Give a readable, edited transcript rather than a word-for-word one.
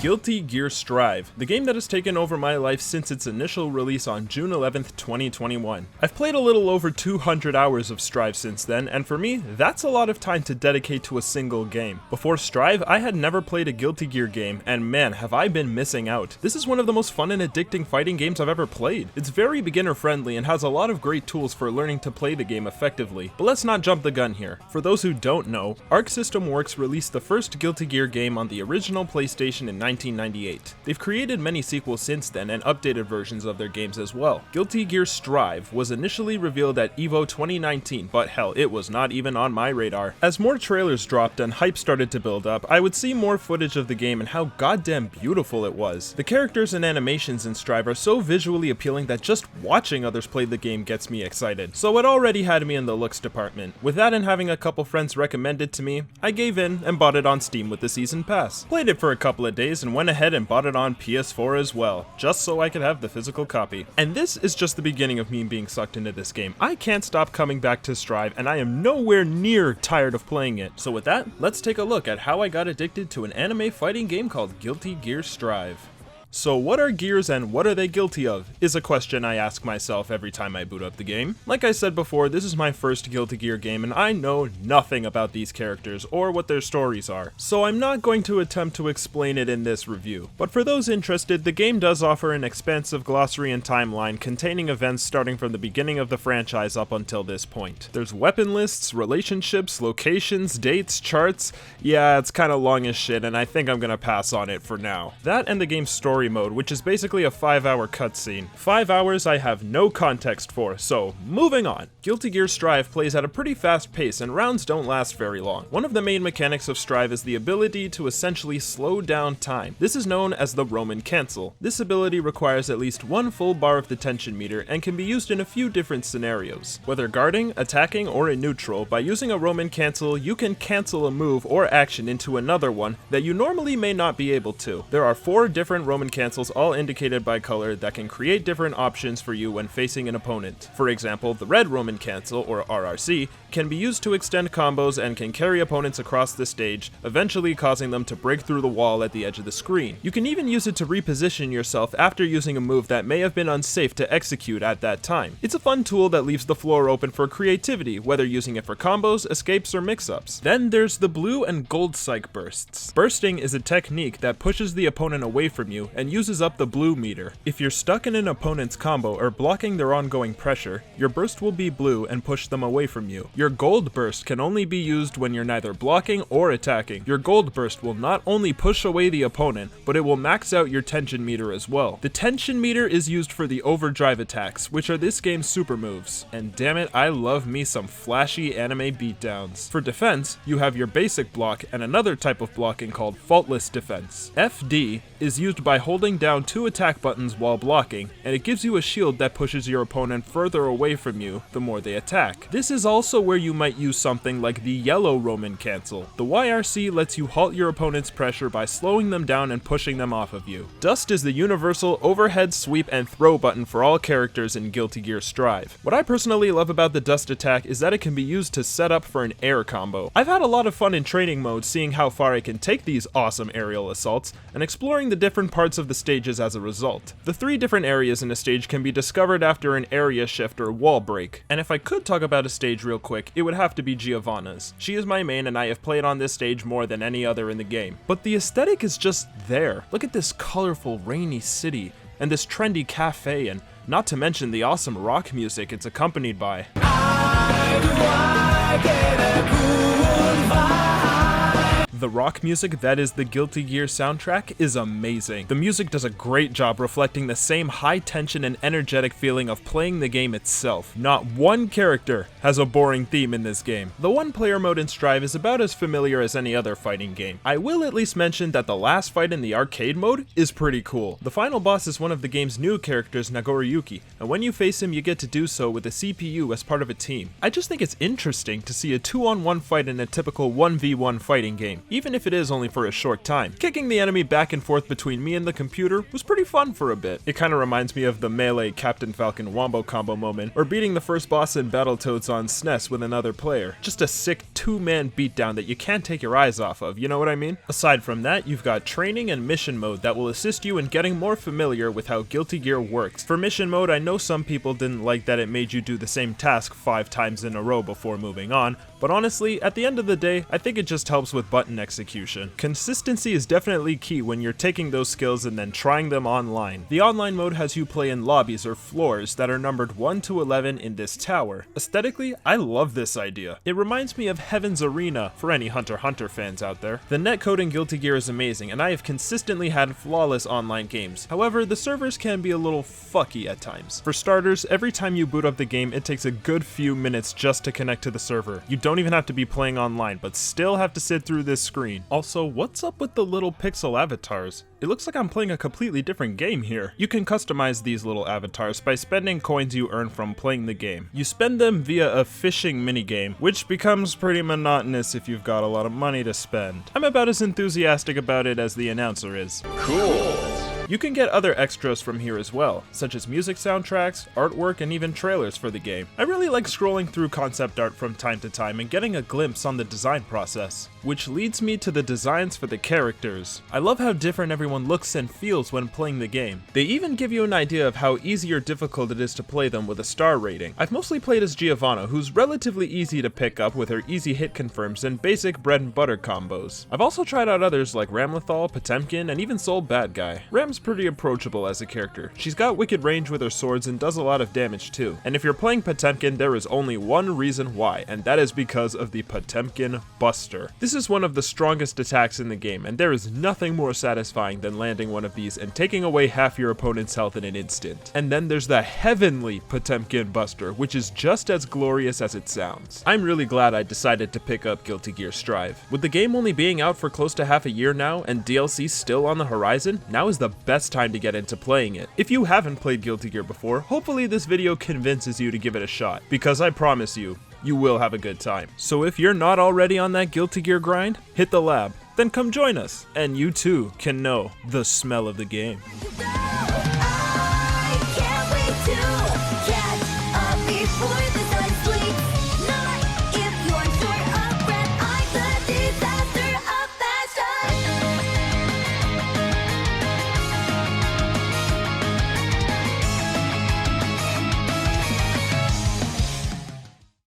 Guilty Gear Strive, the game that has taken over my life since its initial release on June 11th, 2021. I've played a little over 200 hours of Strive since then, and for me, that's a lot of time to dedicate to a single game. Before Strive, I had never played a Guilty Gear game, and man, have I been missing out. This is one of the most fun and addicting fighting games I've ever played. It's very beginner friendly and has a lot of great tools for learning to play the game effectively. But let's not jump the gun here. For those who don't know, Arc System Works released the first Guilty Gear game on the original PlayStation in 1998. They've created many sequels since then and updated versions of their games as well. Guilty Gear Strive was initially revealed at EVO 2019, but hell, it was not even on my radar. As more trailers dropped and hype started to build up, I would see more footage of the game and how goddamn beautiful it was. The characters and animations in Strive are so visually appealing that just watching others play the game gets me excited. So it already had me in the looks department. With that and having a couple friends recommend it to me, I gave in and bought it on Steam with the season pass. Played it for a couple of days and went ahead and bought it on PS4 as well, just so I could have the physical copy. And this is just the beginning of me being sucked into this game. I can't stop coming back to Strive, and I am nowhere near tired of playing it. So with that, let's take a look at how I got addicted to an anime fighting game called Guilty Gear Strive. So what are gears and what are they guilty of, is a question I ask myself every time I boot up the game. Like I said before, this is my first Guilty Gear game and I know nothing about these characters or what their stories are, so I'm not going to attempt to explain it in this review. But for those interested, the game does offer an expansive glossary and timeline containing events starting from the beginning of the franchise up until this point. There's weapon lists, relationships, locations, dates, charts. Yeah, it's kinda long as shit and I think I'm gonna pass on it for now. That and the game's story mode, which is basically a 5-hour cutscene. 5 hours I have no context for, so moving on. Guilty Gear Strive plays at a pretty fast pace and rounds don't last very long. One of the main mechanics of Strive is the ability to essentially slow down time. This is known as the Roman Cancel. This ability requires at least one full bar of the tension meter and can be used in a few different scenarios. Whether guarding, attacking, or in neutral, by using a Roman Cancel, you can cancel a move or action into another one that you normally may not be able to. There are 4 different Roman Cancels, all indicated by color, that can create different options for you when facing an opponent. For example, the red Roman Cancel, or RRC, can be used to extend combos and can carry opponents across the stage, eventually causing them to break through the wall at the edge of the screen. You can even use it to reposition yourself after using a move that may have been unsafe to execute at that time. It's a fun tool that leaves the floor open for creativity, whether using it for combos, escapes, or mix-ups. Then there's the blue and gold Psych bursts. Bursting is a technique that pushes the opponent away from you and uses up the blue meter. If you're stuck in an opponent's combo or blocking their ongoing pressure, your burst will be blue and push them away from you. Your gold burst can only be used when you're neither blocking or attacking. Your gold burst will not only push away the opponent, but it will max out your tension meter as well. The tension meter is used for the overdrive attacks, which are this game's super moves. And damn it, I love me some flashy anime beatdowns. For defense, you have your basic block and another type of blocking called Faultless Defense. FD is used by holding down 2 attack buttons while blocking, and it gives you a shield that pushes your opponent further away from you the more they attack. This is also where you might use something like the yellow Roman Cancel. The YRC lets you halt your opponent's pressure by slowing them down and pushing them off of you. Dust is the universal overhead sweep and throw button for all characters in Guilty Gear Strive. What I personally love about the Dust attack is that it can be used to set up for an air combo. I've had a lot of fun in training mode seeing how far I can take these awesome aerial assaults and exploring the different parts of the stages as a result. The 3 different areas in a stage can be discovered after an area shift or wall break. And if I could talk about a stage real quick, it would have to be Giovanna's. She is my main and I have played on this stage more than any other in the game. But the aesthetic is just there. Look at this colorful rainy city and this trendy cafe, and not to mention the awesome rock music it's accompanied by. The rock music that is the Guilty Gear soundtrack is amazing. The music does a great job reflecting the same high tension and energetic feeling of playing the game itself. Not one character has a boring theme in this game. The one-player mode in Strive is about as familiar as any other fighting game. I will at least mention that the last fight in the arcade mode is pretty cool. The final boss is one of the game's new characters, Nagoriyuki, and when you face him you get to do so with a CPU as part of a team. I just think it's interesting to see a 2-on-1 fight in a typical 1v1 fighting game. even if it is only for a short time. Kicking the enemy back and forth between me and the computer was pretty fun for a bit. It kinda reminds me of the melee Captain Falcon wombo combo moment, or beating the first boss in Battletoads on SNES with another player. Just a sick two-man beatdown that you can't take your eyes off of, you know what I mean? Aside from that, you've got training and mission mode that will assist you in getting more familiar with how Guilty Gear works. For mission mode, I know some people didn't like that it made you do the same task 5 times in a row before moving on, but honestly, at the end of the day, I think it just helps with button execution. Consistency is definitely key when you're taking those skills and then trying them online. The online mode has you play in lobbies or floors that are numbered 1 to 11 in this tower. Aesthetically, I love this idea. It reminds me of Heaven's Arena for any Hunter x Hunter fans out there. The netcode in Guilty Gear is amazing, and I have consistently had flawless online games. However, the servers can be a little fucky at times. For starters, every time you boot up the game, it takes a good few minutes just to connect to the server. You don't even have to be playing online, but still have to sit through this screen. Also, what's up with the little pixel avatars? It looks like I'm playing a completely different game here. You can customize these little avatars by spending coins you earn from playing the game. You spend them via a fishing minigame, which becomes pretty monotonous if you've got a lot of money to spend. I'm about as enthusiastic about it as the announcer is. Cool! You can get other extras from here as well, such as music soundtracks, artwork, and even trailers for the game. I really like scrolling through concept art from time to time and getting a glimpse on the design process, which leads me to the designs for the characters. I love how different everyone looks and feels when playing the game. They even give you an idea of how easy or difficult it is to play them with a star rating. I've mostly played as Giovanna, who's relatively easy to pick up with her easy hit confirms and basic bread and butter combos. I've also tried out others like Ramlethal, Potemkin, and even Soul Bad Guy. Ram's pretty approachable as a character. She's got wicked range with her swords and does a lot of damage too. And if you're playing Potemkin, there is only one reason why, and that is because of the Potemkin Buster. This is one of the strongest attacks in the game, and there is nothing more satisfying than landing one of these and taking away half your opponent's health in an instant. And then there's the heavenly Potemkin Buster, which is just as glorious as it sounds. I'm really glad I decided to pick up Guilty Gear Strive. With the game only being out for close to half a year now, and DLC still on the horizon, now is the best time to get into playing it. If you haven't played Guilty Gear before, hopefully this video convinces you to give it a shot, because I promise you will have a good time. So if you're not already on that Guilty Gear grind, hit the lab, then come join us, and you too can know the smell of the game.